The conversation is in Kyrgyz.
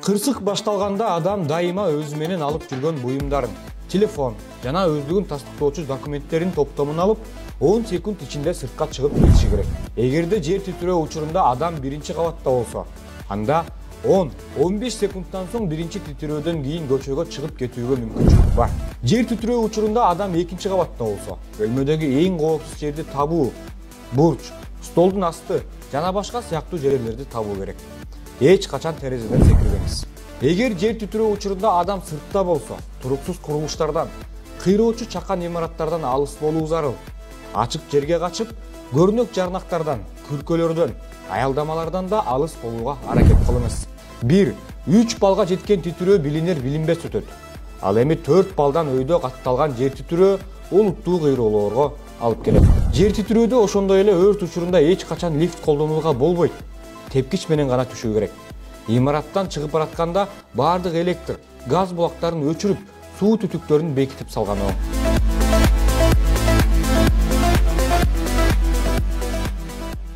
Кырсык башталганда адам дайыма өзү менен алып жүргөн буюмдарын, телефон жана өздүгүн тастыктоочу документтерин топтомун алып 10 секунд ичинде сыртка чыгып кетиши керек. Эгерде жер титирөө учурунда адам биринчи кабатта болсо, анда 10-15 секундтан соң биринчи титирөөдөн кийин көчөгө чыгып кетүүгө мүмкүнчүлүк бар. Жер титирөө учурунда адам экинчи кабатта болсо, бөлмөдөгү эң коопсуз жерди табуу, бурч, столдун асты жана башка сыяктуу жерлерди табуу керек. Эч качан терезеден секирбеңиз. Эгер жер титирөө учурунда адам сыртта болсо, туруксуз курулуштардан, кыйроочу чакан имараттардан алыс болуу зарыл. Ачык жерге качып, көрүнөк жарнактардан, күркөлөрдөн, аялдамалардан да алыс болууга аракет кылыңыз. 1-3 балга жеткен титирөө билинер-билинбес өтөт. Ал эми 4 балдан өйдө катталган жер титирөө олуттуу кыйроолорго алып келет. Жер титирөөдө ошондой эле өрт учурунда эч качан лифт колдонууга болбойт. Тепкич менен гана түшүү керек. Имараттан чыгып баратканда баардык электр, газ булактарын өчүрүп, суу түтүктөрүн бекитип салган оң.